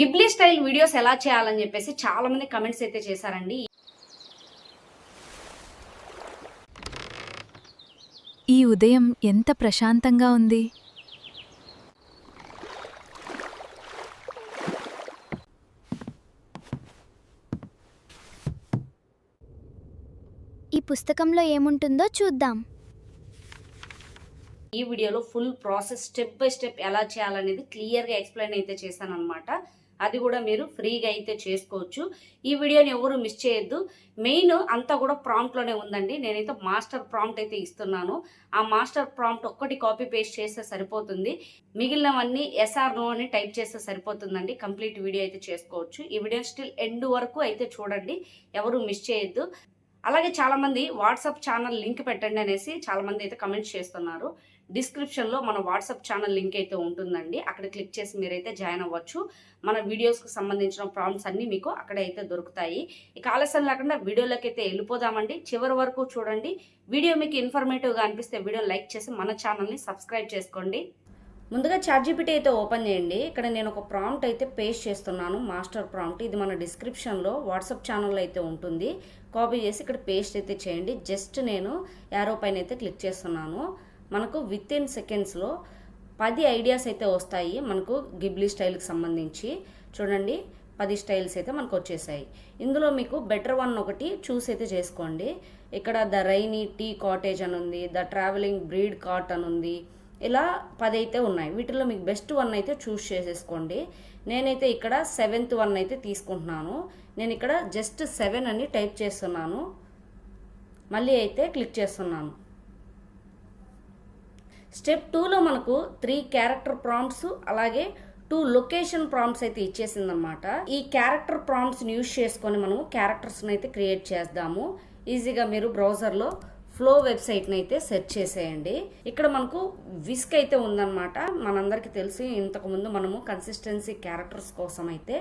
Ghibli style videos ఎలా చేయాలని చెప్పేసి చాలా మంది కమెంట్స్ అయితే చేశారండి. ఈ ఉదయం ఎంత ప్రశాంతంగా ఉంది. ఈ పుస్తకంలో ఏముంటుందో చూద్దాం. ఈ వీడియోలో full process step by step ఎలా చేయాలనేది క్లియర్గా ఎక్స్ప్లెయిన్ అయితే చేశాను అనమాట. అది కూడా మీరు ఫ్రీగా అయితే చేసుకోవచ్చు. ఈ వీడియోని ఎవరు మిస్ చేయొద్దు. మెయిన్ అంతా కూడా ప్రాంప్ట్లోనే ఉందండి. నేనైతే మాస్టర్ ప్రాంప్ట్ అయితే ఇస్తున్నాను. ఆ మాస్టర్ ప్రాంప్ట్ ఒక్కటి కాపీ పేస్ట్ చేస్తే సరిపోతుంది. మిగిలినవన్నీ ఎస్ఆర్ నో అని టైప్ చేస్తే సరిపోతుందండి. కంప్లీట్ వీడియో అయితే చేసుకోవచ్చు. ఈ వీడియో స్టిల్ ఎండ్ వరకు అయితే చూడండి, ఎవరు మిస్ చేయొద్దు. అలాగే చాలామంది వాట్సాప్ ఛానల్ లింక్ పెట్టండి అనేసి చాలామంది అయితే కమెంట్స్ చేస్తున్నారు. డిస్క్రిప్షన్లో మన వాట్సాప్ ఛానల్ లింక్ అయితే ఉంటుందండి. అక్కడ క్లిక్ చేసి మీరైతే జాయిన్ అవ్వచ్చు. మన వీడియోస్కి సంబంధించిన ప్రాంప్ట్స్ అన్నీ మీకు అక్కడైతే దొరుకుతాయి. ఇక ఆలస్యం లేకుండా వీడియోలోకి అయితే వెళ్ళిపోదామండి. చివరి వరకు చూడండి. వీడియో మీకు ఇన్ఫర్మేటివ్గా అనిపిస్తే వీడియో లైక్ చేసి మన ఛానల్ని సబ్స్క్రైబ్ చేసుకోండి. ముందుగా ChatGPT అయితే ఓపెన్ చేయండి. ఇక్కడ నేను ఒక ప్రాంప్ట్ అయితే పేస్ట్ చేస్తున్నాను, మాస్టర్ ప్రాంప్ట్. ఇది మన డిస్క్రిప్షన్లో వాట్సాప్ ఛానల్లో అయితే ఉంటుంది. కాపీ చేసి ఇక్కడ పేస్ట్ అయితే చేయండి. జస్ట్ నేను యారో పైన అయితే క్లిక్ చేస్తున్నాను. మనకు విత్ ఇన్ సెకండ్స్లో 10 ఐడియాస్ అయితే వస్తాయి మనకు గిబ్లీ స్టైల్కి సంబంధించి. చూడండి, 10 స్టైల్స్ అయితే మనకు వచ్చేసాయి. ఇందులో మీకు బెటర్ వన్ ఒకటి చూస్ అయితే చేసుకోండి. ఇక్కడ ద రైనీ టీ కాటేజ్ అని ఉంది, ద ట్రావెలింగ్ బ్రీడ్ కాట్ అని ఉంది. ఇలా 10 అయితే ఉన్నాయి. వీటిలో మీకు బెస్ట్ వన్ అయితే చూస్ చేసేసుకోండి. నేనైతే ఇక్కడ 7th వన్ అయితే తీసుకుంటున్నాను. నేను ఇక్కడ జస్ట్ 7 అని టైప్ చేస్తున్నాను. మళ్ళీ అయితే క్లిక్ చేస్తున్నాను. స్టెప్ 2లో మనకు 3 క్యారెక్టర్ ప్రాంప్ట్స్ అలాగే 2 లొకేషన్ ప్రాంప్ట్స్ అయితే ఇచ్చేసిందనమాట. ఈ క్యారెక్టర్ ప్రాంప్ట్స్ని యూజ్ చేసుకొని మనము క్యారెక్టర్స్ని అయితే క్రియేట్ చేద్దాము. ఈజీగా మీరు బ్రౌజర్లో ఫ్లో వెబ్సైట్ని అయితే సెర్చ్ చేసేయండి. ఇక్కడ మనకు విస్క్ అయితే ఉందన్నమాట. మనందరికీ తెలిసి ఇంతకుముందు మనము కన్సిస్టెన్సీ క్యారెక్టర్స్ కోసం అయితే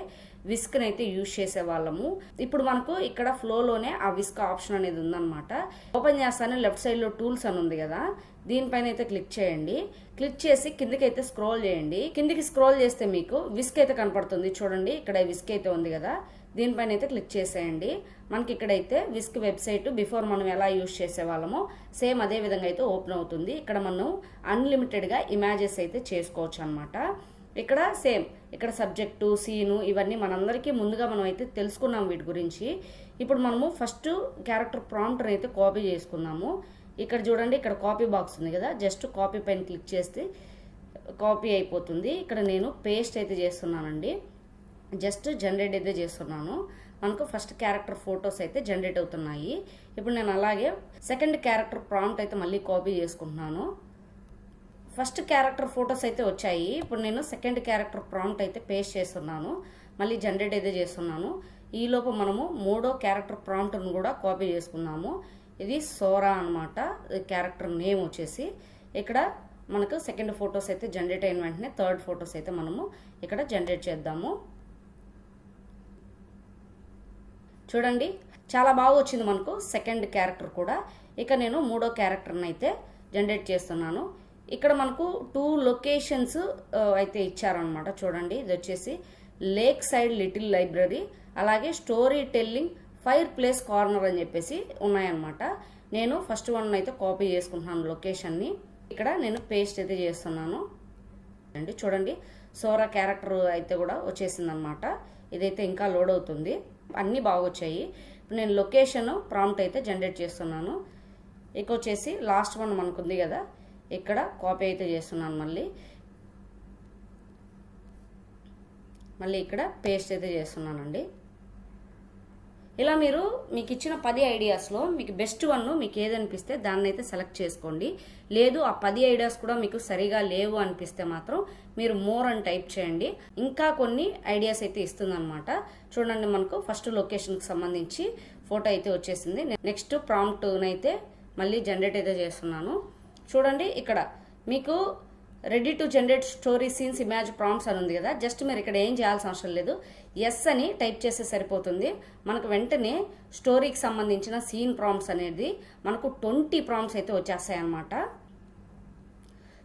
విస్క్ని అయితే యూజ్ చేసేవాళ్ళము. ఇప్పుడు మనకు ఇక్కడ ఫ్లోలోనే ఆ విస్క్ ఆప్షన్ అనేది ఉందన్నమాట. ఓపెన్ చేస్తాను. లెఫ్ట్ సైడ్లో టూల్స్ అని ఉంది కదా, దీనిపైన అయితే క్లిక్ చేయండి. క్లిక్ చేసి కిందకి అయితే స్క్రోల్ చేయండి. కిందికి స్క్రోల్ చేస్తే మీకు విస్క్ అయితే కనపడుతుంది. చూడండి, ఇక్కడ విస్క్ అయితే ఉంది కదా, దీనిపైన అయితే క్లిక్ చేసేయండి. మనకి ఇక్కడైతే విస్క్ వెబ్సైట్ బిఫోర్ మనం ఎలా యూజ్ చేసేవాళ్ళమో సేమ్ అదే విధంగా అయితే ఓపెన్ అవుతుంది. ఇక్కడ మనం అన్లిమిటెడ్గా ఇమేజెస్ అయితే చేసుకోవచ్చు అనమాట. ఇక్కడ సేమ్ ఇక్కడ సబ్జెక్టు, సీను ఇవన్నీ మనందరికీ ముందుగా మనం అయితే తెలుసుకున్నాం వీటి గురించి. ఇప్పుడు మనము ఫస్ట్ క్యారెక్టర్ ప్రాంప్ట్ అయితే కాపీ చేసుకున్నాము. ఇక్కడ చూడండి, ఇక్కడ కాపీ బాక్స్ ఉంది కదా, జస్ట్ కాపీ పైన క్లిక్ చేస్తే కాపీ అయిపోతుంది. ఇక్కడ నేను పేస్ట్ అయితే చేస్తున్నానండి. జస్ట్ జనరేట్ అయితే చేస్తున్నాను. మనకు ఫస్ట్ క్యారెక్టర్ ఫొటోస్ అయితే జనరేట్ అవుతున్నాయి. ఇప్పుడు నేను అలాగే సెకండ్ క్యారెక్టర్ ప్రాంప్ట్ అయితే మళ్ళీ కాపీ చేసుకుంటున్నాను. ఫస్ట్ క్యారెక్టర్ ఫొటోస్ అయితే వచ్చాయి. ఇప్పుడు నేను సెకండ్ క్యారెక్టర్ ప్రాంప్ట్ అయితే పేస్ట్ చేస్తున్నాను. మళ్ళీ జనరేట్ అయితే చేస్తున్నాను. ఈలోపు మనము 3వ క్యారెక్టర్ ప్రాంప్ట్ను కూడా కాపీ చేసుకున్నాము. ఇది సోరా అనమాట క్యారెక్టర్ నేమ్ వచ్చేసి. ఇక్కడ మనకు సెకండ్ ఫొటోస్ అయితే జనరేట్ అయిన వెంటనే థర్డ్ ఫొటోస్ అయితే మనము ఇక్కడ జనరేట్ చేద్దాము. చూడండి, చాలా బాగా వచ్చింది మనకు సెకండ్ క్యారెక్టర్ కూడా. ఇక నేను 3వ క్యారెక్టర్ని అయితే జనరేట్ చేస్తున్నాను. ఇక్కడ మనకు 2 లొకేషన్స్ అయితే ఇచ్చారనమాట. చూడండి, ఇది వచ్చేసి లేక్ సైడ్ లిటిల్ లైబ్రరీ, అలాగే story telling fire place corner అని చెప్పేసి ఉన్నాయన్నమాట. నేను ఫస్ట్ వన్ అయితే కాపీ చేసుకుంటున్నాను లొకేషన్ని. ఇక్కడ నేను పేస్ట్ అయితే చేస్తున్నాను అండి. చూడండి, సోరా క్యారెక్టర్ అయితే కూడా వచ్చేసిందనమాట. ఇదైతే ఇంకా లోడ్ అవుతుంది. అన్నీ బాగా వచ్చాయి. ఇప్పుడు నేను లొకేషన్ ప్రాంప్ట్ అయితే జనరేట్ చేస్తున్నాను. ఇక వచ్చేసి లాస్ట్ వన్ మనకుంది కదా, ఇక్కడ కాపీ అయితే చేస్తున్నాను. మళ్ళీ ఇక్కడ పేస్ట్ అయితే చేస్తున్నానండి. ఇలా మీరు మీకు ఇచ్చిన 10 ఐడియాస్లో మీకు బెస్ట్ వన్ మీకు ఏదనిపిస్తే దాన్ని అయితే సెలెక్ట్ చేసుకోండి. లేదు ఆ 10 ఐడియాస్ కూడా మీకు సరిగా లేవు అనిపిస్తే మాత్రం మీరు మోర్ అని టైప్ చేయండి. ఇంకా కొన్ని ఐడియాస్ అయితే ఇస్తుంది అనమాట. చూడండి, మనకు ఫస్ట్ లొకేషన్కి సంబంధించి ఫోటో అయితే వచ్చేసింది. నెక్స్ట్ ప్రాంప్ట్ అయితే మళ్ళీ జనరేట్ అయితే చేస్తున్నాను. చూడండి, ఇక్కడ మీకు ready to generate story scenes image prompts అని ఉంది కదా, జస్ట్ మీరు ఇక్కడ ఏం చేయాల్సిన అవసరం లేదు. ఎస్ అని టైప్ చేస్తే సరిపోతుంది. మనకు వెంటనే స్టోరీకి సంబంధించిన సీన్ ప్రాంప్ట్స్ అనేది మనకు 20 ప్రాంప్ట్స్ అయితే వచ్చేస్తాయి అన్నమాట.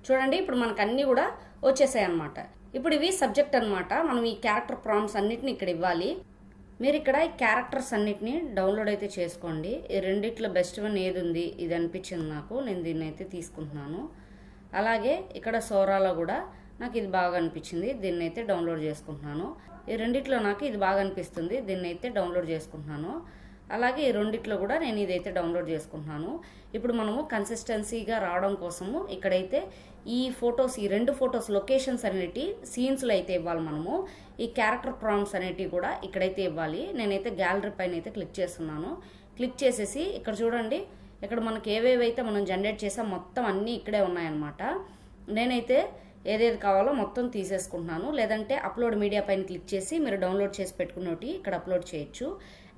చూడండి, ఇప్పుడు మనకు అన్నీ కూడా వచ్చేసాయి అన్నమాట. ఇప్పుడు ఇవి సబ్జెక్ట్ అన్నమాట. మనం ఈ క్యారెక్టర్ ప్రాంప్ట్స్ అన్నిటిని ఇక్కడ ఇవ్వాలి. మీరు ఇక్కడ ఈ క్యారెక్టర్స్ అన్నిటిని డౌన్లోడ్ అయితే చేసుకోండి. ఈ రెండిట్లో బెస్ట్ వన్ ఏది ఉంది, ఇది అనిపించింది నాకు, నేను దీన్ని అయితే తీసుకుంటున్నాను. అలాగే ఇక్కడ సోరాలో కూడా నాకు ఇది బాగా అనిపించింది, దీన్ని అయితే డౌన్లోడ్ చేసుకుంటున్నాను. ఈ రెండిట్లో నాకు ఇది బాగా అనిపిస్తుంది, దీన్ని అయితే డౌన్లోడ్ చేసుకుంటున్నాను. అలాగే ఈ రెండిట్లో కూడా నేను ఇదైతే డౌన్లోడ్ చేసుకుంటున్నాను. ఇప్పుడు మనము కన్సిస్టెన్సీగా రావడం కోసము ఇక్కడైతే ఈ ఫొటోస్, ఈ 2 ఫొటోస్ లొకేషన్స్ అనేటి సీన్స్లో అయితే ఇవ్వాలి. మనము ఈ క్యారెక్టర్ ప్రాంప్ట్స్ అనేటివి కూడా ఇక్కడైతే ఇవ్వాలి. నేనైతే గ్యాలరీ పైన అయితే క్లిక్ చేస్తున్నాను. క్లిక్ చేసేసి ఇక్కడ చూడండి, ఇక్కడ మనకి ఏవేవైతే మనం జనరేట్ చేసాం మొత్తం అన్నీ ఇక్కడే ఉన్నాయన్నమాట. నేనైతే ఏదేది కావాలో మొత్తం తీసేసుకుంటున్నాను. లేదంటే అప్లోడ్ మీడియా పైన క్లిక్ చేసి మీరు డౌన్లోడ్ చేసి పెట్టుకున్నవి ఇక్కడ అప్లోడ్ చేయొచ్చు.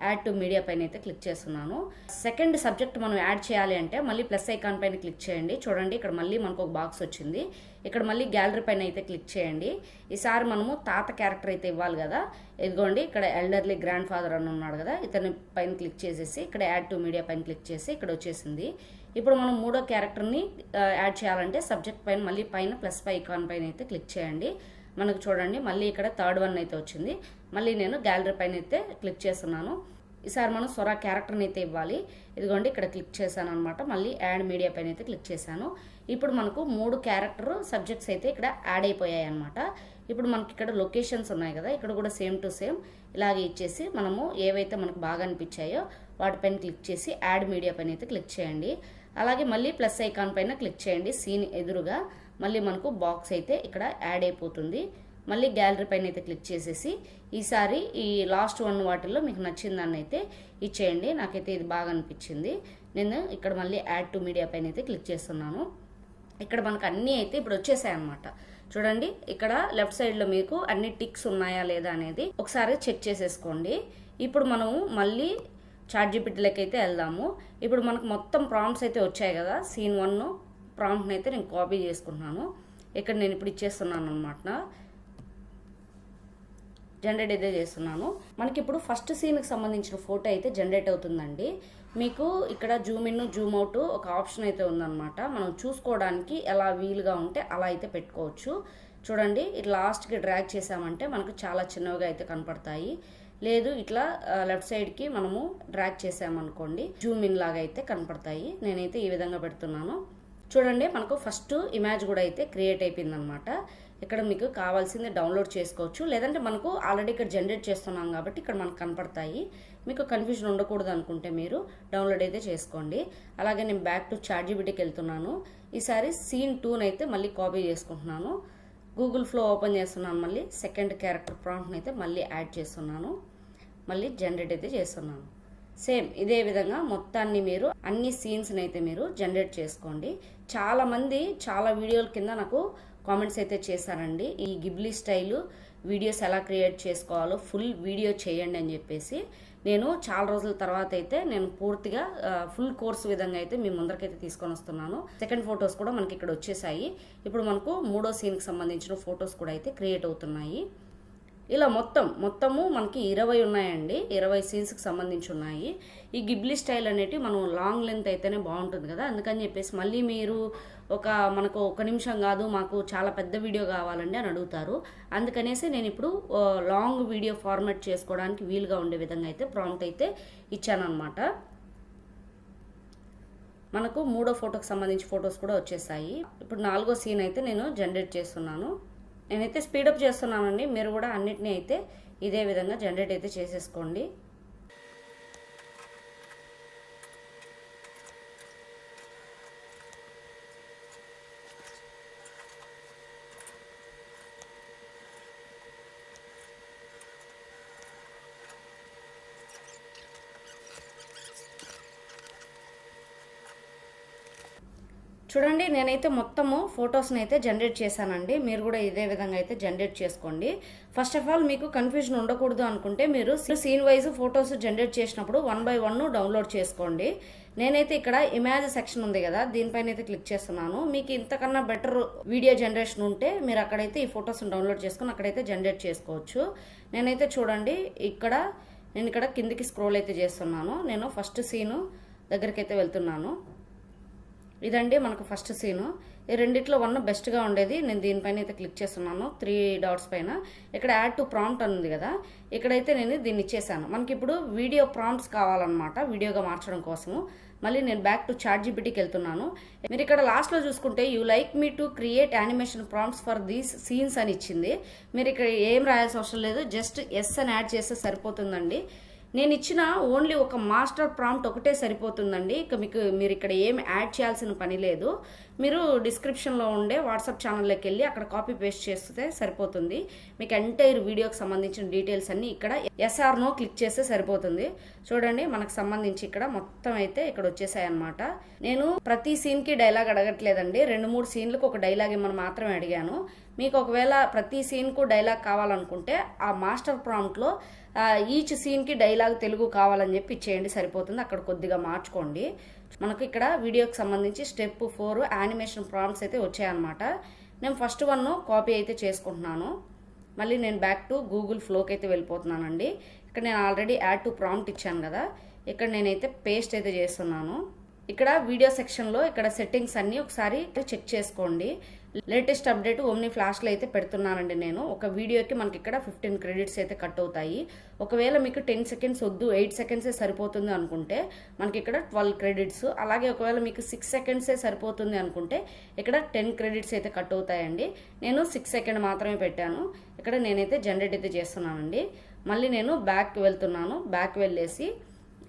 యాడ్ టు మీడియా పైన అయితే క్లిక్ చేస్తున్నాను. సెకండ్ సబ్జెక్ట్ మనం యాడ్ చేయాలి అంటే మళ్ళీ ప్లస్ ఐకాన్ పైన క్లిక్ చేయండి. చూడండి ఇక్కడ మళ్ళీ మనకు ఒక బాక్స్ వచ్చింది. ఇక్కడ మళ్ళీ గ్యాలరీ పైన అయితే క్లిక్ చేయండి. ఈసారి మనము తాత క్యారెక్టర్ అయితే ఇవ్వాలి కదా. ఇదిగోండి ఇక్కడ ఎల్డర్లీ గ్రాండ్ ఫాదర్ అని ఉన్నాడు కదా, ఇతని పైన క్లిక్ చేసేసి ఇక్కడ యాడ్ టు మీడియా పైన క్లిక్ చేసి ఇక్కడ వచ్చేసింది. ఇప్పుడు మనం 3వ క్యారెక్టర్ని యాడ్ చేయాలంటే సబ్జెక్ట్ పైన మళ్ళీ పైన ప్లస్ ఐకాన్ పైన అయితే క్లిక్ చేయండి. మనకు చూడండి మళ్ళీ ఇక్కడ థర్డ్ వన్ అయితే వచ్చింది. మళ్ళీ నేను గ్యాలరీ పైన అయితే క్లిక్ చేస్తున్నాను. ఈసారి మనం సొరా క్యారెక్టర్ని అయితే ఇవ్వాలి. ఇదిగోండి ఇక్కడ క్లిక్ చేశాను అనమాట. మళ్ళీ యాడ్ మీడియా పైన అయితే క్లిక్ చేశాను. ఇప్పుడు మనకు 3 క్యారెక్టర్ సబ్జెక్ట్స్ అయితే ఇక్కడ యాడ్ అయిపోయాయి అనమాట. ఇప్పుడు మనకి ఇక్కడ లొకేషన్స్ ఉన్నాయి కదా, ఇక్కడ కూడా సేమ్ టు సేమ్ ఇలాగే ఇచ్చేసి మనము ఏవైతే మనకు బాగా అనిపించాయో వాటిపైన క్లిక్ చేసి యాడ్ మీడియా పైన అయితే క్లిక్ చేయండి. అలాగే మళ్ళీ ప్లస్ ఐకాన్ పైన క్లిక్ చేయండి. సీన్ ఎదురుగా మళ్ళీ మనకు బాక్స్ అయితే ఇక్కడ యాడ్ అయిపోతుంది. మళ్ళీ గ్యాలరీ పైన అయితే క్లిక్ చేసేసి ఈసారి ఈ లాస్ట్ వన్ వాటిల్లో మీకు నచ్చిన దాన్ని అయితే ఇచ్చేయండి. నాకైతే ఇది బాగా అనిపించింది. నేను ఇక్కడ మళ్ళీ యాడ్ టు మీడియా పైన అయితే క్లిక్ చేస్తున్నాను. ఇక్కడ మనకు అన్నీ అయితే ఇప్పుడు వచ్చేసాయి అనమాట. చూడండి ఇక్కడ లెఫ్ట్ సైడ్లో మీకు అన్ని టిక్స్ ఉన్నాయా లేదా అనేది ఒకసారి చెక్ చేసేసుకోండి. ఇప్పుడు మనము మళ్ళీ చాట్‌జీపీటీలోకి అయితే వెళ్దాము. ఇప్పుడు మనకు మొత్తం ప్రాంప్ట్స్ అయితే వచ్చాయి కదా. సీన్ 1 ప్రాంప్ట్ని అయితే నేను కాపీ చేసుకుంటున్నాను. ఇక్కడ నేను ఇప్పుడు ఇచ్చేస్తున్నాను అనమాట. జనరేట్ అయితే చేస్తున్నాను. మనకి ఇప్పుడు ఫస్ట్ సీన్కి సంబంధించిన ఫోటో అయితే జనరేట్ అవుతుందండి. మీకు ఇక్కడ జూమ్ ఇన్ జూమ్ అవుట్ ఒక ఆప్షన్ అయితే ఉందన్నమాట. మనం చూసుకోవడానికి ఎలా వీలుగా ఉంటే అలా అయితే పెట్టుకోవచ్చు. చూడండి ఇట్లా లాస్ట్కి డ్రాగ్ చేసామంటే మనకు చాలా చిన్నవిగా అయితే కనపడతాయి. లేదు ఇట్లా లెఫ్ట్ సైడ్కి మనము డ్రాగ్ చేసామనుకోండి జూమ్ ఇన్ లాగా అయితే కనపడతాయి. నేనైతే ఈ విధంగా పెడుతున్నాను. చూడండి మనకు ఫస్ట్ ఇమేజ్ కూడా అయితే క్రియేట్ అయిపోయింది అనమాట. ఇక్కడ మీకు కావాల్సింది డౌన్లోడ్ చేసుకోవచ్చు. లేదంటే మనకు ఆల్రెడీ ఇక్కడ జనరేట్ చేస్తున్నాం కాబట్టి ఇక్కడ మనకు కనపడతాయి. మీకు కన్ఫ్యూజన్ ఉండకూడదు అనుకుంటే మీరు డౌన్లోడ్ అయితే చేసుకోండి. అలాగే నేను బ్యాక్ టు చాట్‌జీపీటీకి వెళ్తున్నాను. ఈసారి సీన్ 2 అయితే మళ్ళీ కాపీ చేసుకుంటున్నాను. గూగుల్ ఫ్లో ఓపెన్ చేస్తున్నాను. మళ్ళీ సెకండ్ క్యారెక్టర్ ప్రాంప్ట్ని అయితే మళ్ళీ యాడ్ చేస్తున్నాను. మళ్ళీ జనరేట్ అయితే చేస్తున్నాను. సేమ్ ఇదే విధంగా మొత్తాన్ని మీరు అన్ని సీన్స్ని అయితే మీరు జనరేట్ చేసుకోండి. చాలామంది చాలా వీడియోల కింద నాకు కామెంట్స్ అయితే చేశారండి. ఈ గిబ్లీ స్టైల్ వీడియోస్ ఎలా క్రియేట్ చేసుకోవాలో ఫుల్ వీడియో చేయండి అని చెప్పేసి. నేను చాలా రోజుల తర్వాత అయితే నేను పూర్తిగా ఫుల్ కోర్స్ విధంగా అయితే మీ ముందరకైతే తీసుకొని వస్తున్నాను. సెకండ్ ఫొటోస్ కూడా మనకి ఇక్కడ వచ్చేసాయి. ఇప్పుడు మనకు 3వ సీన్కి సంబంధించిన ఫొటోస్ కూడా అయితే క్రియేట్ అవుతున్నాయి. ఇలా మొత్తము మనకి 20 ఉన్నాయండి. 20 సీన్స్కి సంబంధించి ఉన్నాయి. ఈ గిబ్లీ స్టైల్ అనేటివి మనం లాంగ్ లెంత్ అయితేనే బాగుంటుంది కదా, అందుకని చెప్పేసి మళ్ళీ మీరు మనకు 1 నిమిషం కాదు మాకు చాలా పెద్ద వీడియో కావాలండి అని అడుగుతారు. అందుకనేసి నేను ఇప్పుడు లాంగ్ వీడియో ఫార్మాట్ చేసుకోవడానికి వీలుగా ఉండే విధంగా అయితే ప్రాంప్ట్ అయితే ఇచ్చానమాట. మనకు 3వ ఫోటోకి సంబంధించి ఫొటోస్ కూడా వచ్చేసాయి. ఇప్పుడు 4వ సీన్ అయితే నేను జనరేట్ చేస్తున్నాను. నేనైతే స్పీడప్ చేస్తున్నానండి. మీరు కూడా అన్నిటినీ అయితే ఇదే విధంగా జనరేట్ అయితే చేసేసుకోండి. చూడండి నేనైతే మొత్తము ఫొటోస్ని అయితే జనరేట్ చేశానండి. మీరు కూడా ఇదే విధంగా అయితే జనరేట్ చేసుకోండి. ఫస్ట్ ఆఫ్ ఆల్ మీకు కన్ఫ్యూజన్ ఉండకూడదు అనుకుంటే మీరు సీన్ వైజ్ ఫొటోస్ జనరేట్ చేసినప్పుడు 1 by 1 డౌన్లోడ్ చేసుకోండి. నేనైతే ఇక్కడ ఇమేజ్ సెక్షన్ ఉంది కదా, దీనిపైన అయితే క్లిక్ చేస్తున్నాను. మీకు ఇంతకన్నా బెటర్ వీడియో జనరేషన్ ఉంటే మీరు అక్కడైతే ఈ ఫొటోస్ని డౌన్లోడ్ చేసుకుని అక్కడైతే జనరేట్ చేసుకోవచ్చు. నేనైతే చూడండి నేను ఇక్కడ కిందికి స్క్రోల్ అయితే చేస్తున్నాను. నేను ఫస్ట్ సీను దగ్గరికి అయితే వెళ్తున్నాను. ఇదండి మనకు ఫస్ట్ సీను. ఈ రెండిట్లో వన్ బెస్ట్గా ఉండేది. నేను దీనిపైన అయితే క్లిక్ చేస్తున్నాను 3 డాట్స్ పైన. ఇక్కడ యాడ్ టు ప్రాంప్ట్ అని ఉంది కదా, ఇక్కడైతే నేను దీన్ని ఇచ్చేసాను. మనకి ఇప్పుడు వీడియో ప్రాంప్ట్స్ కావాలన్నమాట, వీడియోగా మార్చడం కోసము. మళ్ళీ నేను బ్యాక్ టు చాట్‌జీపీటీకి వెళ్తున్నాను. మీరు ఇక్కడ లాస్ట్లో చూసుకుంటే you like me to create animation prompts for these scenes అని ఇచ్చింది. మీరు ఇక్కడ ఏం రాయాల్సిన అవసరం లేదు, జస్ట్ ఎస్ అని యాడ్ చేస్తే సరిపోతుందండి. నేను ఇచ్చిన ఓన్లీ ఒక మాస్టర్ ప్రాంప్ట్ ఒకటే సరిపోతుందండి. ఇక మీరు ఇక్కడ ఏం యాడ్ చేయాల్సిన పని లేదు. మీరు డిస్క్రిప్షన్లో ఉండే వాట్సాప్ ఛానల్లోకి వెళ్ళి అక్కడ కాపీ పేస్ట్ చేస్తే సరిపోతుంది. మీకు ఎంటైర్ వీడియోకి సంబంధించిన డీటెయిల్స్ అన్ని ఇక్కడ ఎస్ఆర్ నో క్లిక్ చేస్తే సరిపోతుంది. చూడండి మనకు సంబంధించి ఇక్కడ మొత్తం అయితే ఇక్కడ వచ్చేసాయి అనమాట. నేను ప్రతి సీన్కి డైలాగ్ అడగట్లేదండి, 2-3 సీన్లకు ఒక డైలాగ్ ఇమ్మని మాత్రమే అడిగాను. మీకు ఒకవేళ ప్రతి సీన్కు డైలాగ్ కావాలనుకుంటే ఆ మాస్టర్ ప్రాంప్ట్లో ఈచ్ సీన్కి డైలాగ్ తెలుగు కావాలని చెప్పి ఇచ్చేయండి, సరిపోతుంది. అక్కడ కొద్దిగా మార్చుకోండి. మనకు ఇక్కడ వీడియోకి సంబంధించి స్టెప్ 4 యానిమేషన్ ప్రాంప్ట్స్ అయితే వచ్చాయన్నమాట. నేను ఫస్ట్ వన్ కాపీ అయితే చేసుకుంటున్నాను. మళ్ళీ నేను బ్యాక్ టు గూగుల్ ఫ్లోకి అయితే వెళ్ళిపోతున్నానండి. ఇక్కడ నేను ఆల్రెడీ యాడ్ టు ప్రాంప్ట్ ఇచ్చాను కదా, ఇక్కడ నేనైతే పేస్ట్ అయితే చేస్తున్నాను. ఇక్కడ వీడియో సెక్షన్లో ఇక్కడ సెట్టింగ్స్ అన్నీ ఒకసారి చెక్ చేసుకోండి. లేటెస్ట్ అప్డేట్ ఓమ్ని ఫ్లాష్లో అయితే పెడుతున్నానండి నేను. ఒక వీడియోకి మనకి ఇక్కడ 15 క్రెడిట్స్ అయితే కట్ అవుతాయి. ఒకవేళ మీకు 10 సెకండ్స్ వద్దు, 8 సెకండ్సే సరిపోతుంది అనుకుంటే మనకి ఇక్కడ 12 క్రెడిట్స్. అలాగే ఒకవేళ మీకు 6 సెకండ్సే సరిపోతుంది అనుకుంటే ఇక్కడ 10 క్రెడిట్స్ అయితే కట్ అవుతాయండి. నేను 6 సెకండ్ మాత్రమే పెట్టాను. ఇక్కడ నేనైతే జనరేట్ అయితే చేస్తున్నానండి. మళ్ళీ నేను బ్యాక్ వెళ్తున్నాను. బ్యాక్ వెళ్ళేసి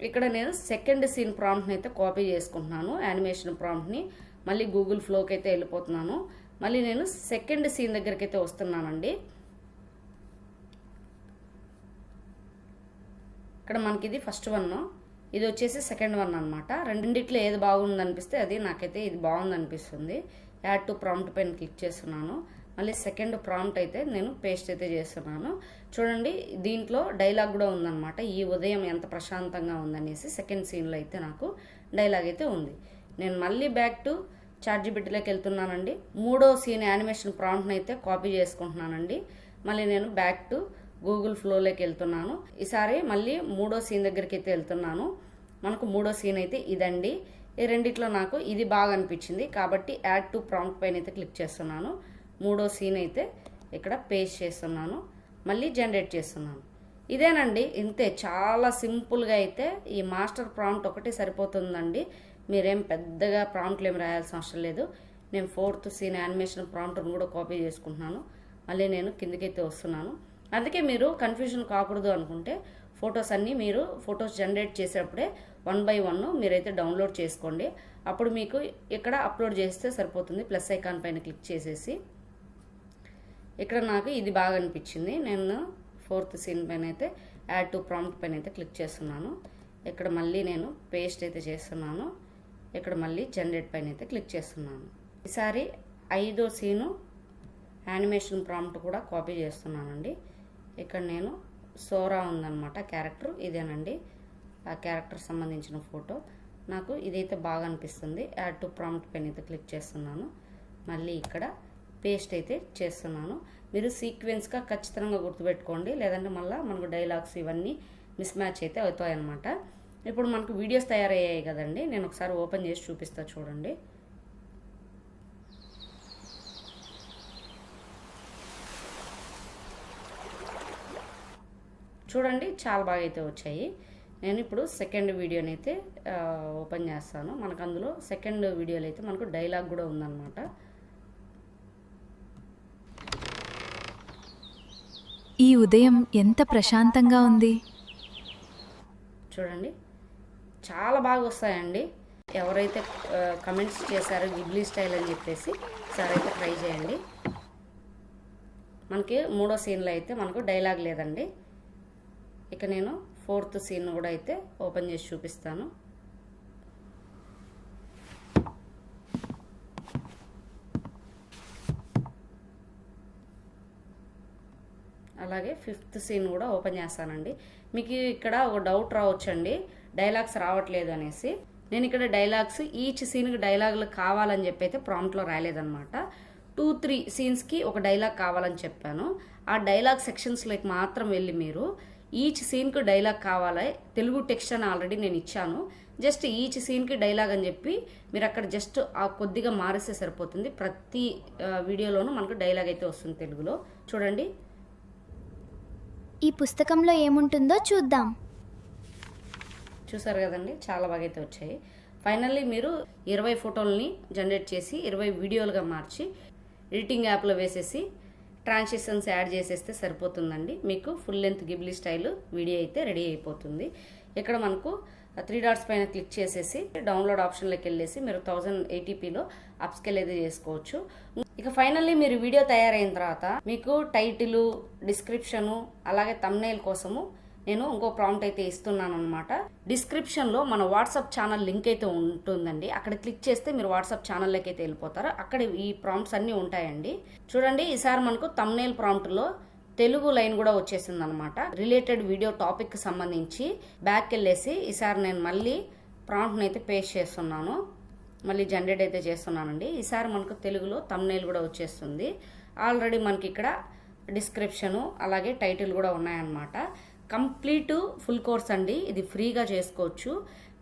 ఇక్కడ నేను సెకండ్ సీన్ ప్రాంప్ట్ని అయితే కాపీ చేసుకుంటున్నాను, యానిమేషన్ ప్రాంప్ట్ని. మళ్ళీ గూగుల్ ఫ్లోకి అయితే వెళ్ళిపోతున్నాను. మళ్ళీ నేను సెకండ్ సీన్ దగ్గరికి అయితే వస్తున్నానండి. ఇక్కడ మనకి ఇది ఫస్ట్ వన్, ఇది వచ్చేసి సెకండ్ వన్ అనమాట. రెండింటిలో ఏది బాగుంది అనిపిస్తే అది నాకైతే ఇది బాగుంది అనిపిస్తుంది. యాడ్ టు ప్రాంప్ట్ పైన క్లిక్ చేస్తున్నాను. మళ్ళీ సెకండ్ ప్రాంప్ట్ అయితే నేను పేస్ట్ అయితే చేస్తున్నాను. చూడండి దీంట్లో డైలాగ్ కూడా ఉందన్నమాట. ఈ ఉదయం ఎంత ప్రశాంతంగా ఉందనేసి సెకండ్ సీన్లో అయితే నాకు డైలాగ్ అయితే ఉంది. నేను మళ్ళీ బ్యాక్ టు చాట్‌జీపీటీలోకి వెళ్తున్నానండి. 3వ సీన్ యానిమేషన్ ప్రాంప్ట్ని అయితే కాపీ చేసుకుంటున్నానండి. మళ్ళీ నేను బ్యాక్ టు గూగుల్ ఫ్లోలోకి వెళ్తున్నాను. ఈసారి మళ్ళీ 3వ సీన్ దగ్గరికి అయితే వెళ్తున్నాను. మనకు 3వ సీన్ అయితే ఇదండి. ఈ రెండిట్లో నాకు ఇది బాగా అనిపించింది కాబట్టి యాడ్ టు ప్రాంప్ట్ పైన అయితే క్లిక్ చేస్తున్నాను. 3వ సీన్ అయితే ఇక్కడ పేస్ట్ చేస్తున్నాను. మళ్ళీ జనరేట్ చేస్తున్నాను. ఇదేనండి, ఇంతే, చాలా సింపుల్గా అయితే ఈ మాస్టర్ ప్రాంప్ట్ ఒకటి సరిపోతుందండి. మీరేం పెద్దగా ప్రాంప్ట్లు ఏం రాయాల్సిన అవసరం లేదు. నేను 4th సీన్ యానిమేషన్ ప్రాంప్ట్ను కూడా కాపీ చేసుకుంటున్నాను. మళ్ళీ నేను కిందకైతే వస్తున్నాను. అందుకే మీరు కన్ఫ్యూజన్ కాకూడదు అనుకుంటే ఫొటోస్ అన్నీ మీరు ఫొటోస్ జనరేట్ చేసేటప్పుడే 1 by 1 మీరైతే డౌన్లోడ్ చేసుకోండి. అప్పుడు మీకు ఇక్కడ అప్లోడ్ చేస్తే సరిపోతుంది. ప్లస్ ఐకాన్ పైన క్లిక్ చేసేసి ఇక్కడ నాకు ఇది బాగా అనిపించింది. నేను 4th సీన్ పైన అయితే యాడ్ టు ప్రాంప్ట్ పైన అయితే క్లిక్ చేస్తున్నాను. ఇక్కడ మళ్ళీ నేను పేస్ట్ అయితే చేస్తున్నాను. ఇక్కడ మళ్ళీ జనరేట్ పైన అయితే క్లిక్ చేస్తున్నాను. ఈసారి 5వ సీను యానిమేషన్ ప్రాంప్ట్ కూడా కాపీ చేస్తున్నానండి. ఇక్కడ నేను సోరా ఉందన్నమాట క్యారెక్టర్, ఇదేనండి ఆ క్యారెక్టర్ సంబంధించిన ఫోటో. నాకు ఇదైతే బాగా అనిపిస్తుంది. యాడ్ టు ప్రాంప్ట్ పైన అయితే క్లిక్ చేస్తున్నాను. మళ్ళీ ఇక్కడ పేస్ట్ అయితే చేస్తున్నాను. మీరు సీక్వెన్స్గా ఖచ్చితంగా గుర్తుపెట్టుకోండి, లేదంటే మళ్ళీ మనకు డైలాగ్స్ ఇవన్నీ మిస్ మ్యాచ్ అయితే అవుతాయి అన్నమాట. ఇప్పుడు మనకు వీడియోస్ తయారయ్యాయి కదండి, నేను ఒకసారి ఓపెన్ చేసి చూపిస్తా చూడండి. చూడండి చాలా బాగా అయితే వచ్చాయి. నేను ఇప్పుడు సెకండ్ వీడియోని అయితే ఓపెన్ చేస్తాను. మనకు అందులో సెకండ్ వీడియోలో అయితే మనకు డైలాగ్ కూడా ఉందన్నమాట. ఈ ఉదయం ఎంత ప్రశాంతంగా ఉంది. చూడండి చాలా బాగా వస్తాయండి. ఎవరైతే కమెంట్స్ చేశారో గిబ్లీ స్టైల్ అని చెప్పేసి సరే అయితే ట్రై చేయండి. మనకి 3వ సీన్లో అయితే మనకు డైలాగ్ లేదండి. ఇక నేను 4th సీన్ కూడా అయితే ఓపెన్ చేసి చూపిస్తాను. అలాగే 5th సీన్ కూడా ఓపెన్ చేస్తానండి. మీకు ఇక్కడ ఒక డౌట్ రావచ్చండి, డైలాగ్స్ రావట్లేదు అనేసి. నేను ఇక్కడ డైలాగ్స్ ఈచ్ సీన్కి డైలాగులు కావాలని చెప్పి అయితే ప్రాంప్ట్లో రాయలేదన్నమాట. 2-3 సీన్స్కి ఒక డైలాగ్ కావాలని చెప్పాను. ఆ డైలాగ్ సెక్షన్స్లోకి మాత్రం వెళ్ళి మీరు ఈచ్ సీన్కి డైలాగ్ కావాలి. తెలుగు టెక్స్ట్ అని ఆల్రెడీ నేను ఇచ్చాను. జస్ట్ ఈచ్ సీన్కి డైలాగ్ అని చెప్పి మీరు అక్కడ జస్ట్ ఆ కొద్దిగా మారిస్తే సరిపోతుంది. ప్రతి వీడియోలోనూ మనకు డైలాగ్ అయితే వస్తుంది తెలుగులో. చూడండి, ఈ పుస్తకంలో ఏముంటుందో చూద్దాం. చూసారు కదండి, చాలా బాగా అయితే వచ్చాయి. ఫైనల్లీ మీరు 20 ఫోటోలని జనరేట్ చేసి 20 వీడియోలుగా మార్చి ఎడిటింగ్ యాప్లో వేసేసి ట్రాన్సిషన్స్ యాడ్ చేసేస్తే సరిపోతుందండి. మీకు full length Ghibli style video అయితే రెడీ అయిపోతుంది. ఇక్కడ మనకు 3 డాట్స్ పైన క్లిక్ చేసేసి డౌన్లోడ్ ఆప్షన్లోకి వెళ్ళేసి మీరు 1080pలో అప్స్కేల్ అయితే చేసుకోవచ్చు. ఇక ఫైనల్లీ మీరు వీడియో తయారైన తర్వాత మీకు టైటిల్, డిస్క్రిప్షను అలాగే థంబ్నెయిల్ కోసము నేను ఇంకో ప్రాంప్ట్ అయితే ఇస్తున్నాను అనమాట. డిస్క్రిప్షన్లో మన వాట్సాప్ ఛానల్ లింక్ అయితే ఉంటుందండి. అక్కడ క్లిక్ చేస్తే మీరు వాట్సాప్ ఛానల్లోకి అయితే వెళ్ళిపోతారు. అక్కడ ఈ ప్రాంప్ట్స్ అన్నీ ఉంటాయండి. చూడండి, ఈసారి మనకు థంబ్నెయిల్ ప్రాంప్ట్లో తెలుగు లైన్ కూడా వచ్చేసింది అనమాట. రిలేటెడ్ వీడియో టాపిక్ సంబంధించి బ్యాక్ వెళ్ళేసి ఈసారి నేను మళ్ళీ ప్రాంప్ట్ని అయితే పేస్ట్ చేస్తున్నాను. మళ్ళీ జనరేట్ అయితే చేస్తున్నానండి. ఈసారి మనకు తెలుగులో థంబ్నెయిల్ కూడా వచ్చేస్తుంది. ఆల్రెడీ మనకి ఇక్కడ డిస్క్రిప్షను అలాగే టైటిల్ కూడా ఉన్నాయన్నమాట. కంప్లీట్ ఫుల్ కోర్స్ అండి. ఇది ఫ్రీగా చేసుకోవచ్చు.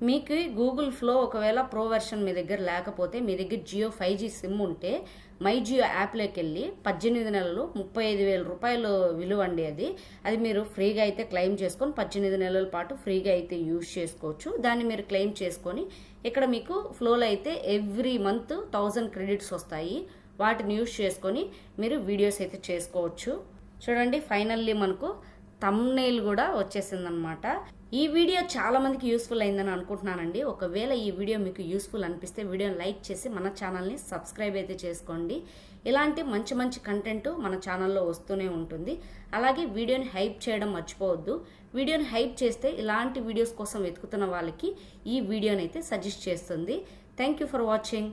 మీకు గూగుల్ ఫ్లో ఒకవేళ ప్రో వెర్షన్ మీ దగ్గర లేకపోతే, మీ దగ్గర జియో 5G సిమ్ ఉంటే మై జియో యాప్లోకి వెళ్ళి 18 నెలలు 35,000 రూపాయలు విలువ అండి. అది మీరు ఫ్రీగా అయితే క్లెయిమ్ చేసుకొని 18 నెలల పాటు ఫ్రీగా అయితే యూజ్ చేసుకోవచ్చు. దాన్ని మీరు క్లెయిమ్ చేసుకొని ఇక్కడ మీకు ఫ్లోలో అయితే ఎవ్రీ మంత్ 1000 క్రెడిట్స్ వస్తాయి. వాటిని యూజ్ చేసుకొని మీరు వీడియోస్ అయితే చేసుకోవచ్చు. చూడండి, ఫైనల్లీ మనకు థంబ్నెయిల్ కూడా వచ్చేసిందనమాట. ఈ వీడియో చాలా మందికి యూస్ఫుల్ అయిందని అనుకుంటున్నానండి. ఒకవేళ ఈ వీడియో మీకు యూస్ఫుల్ అనిపిస్తే వీడియోని లైక్ చేసి మన ఛానల్ని సబ్స్క్రైబ్ అయితే చేసుకోండి. ఇలాంటి మంచి మంచి కంటెంట్ మన ఛానల్లో వస్తూనే ఉంటుంది. అలాగే వీడియోని హైప్ చేయడం మర్చిపోవద్దు. వీడియోని హైప్ చేస్తే ఇలాంటి వీడియోస్ కోసం వెతుకుతున్న వాళ్ళకి ఈ వీడియోని అయితే సజెస్ట్ చేస్తుంది. Thank you for watching.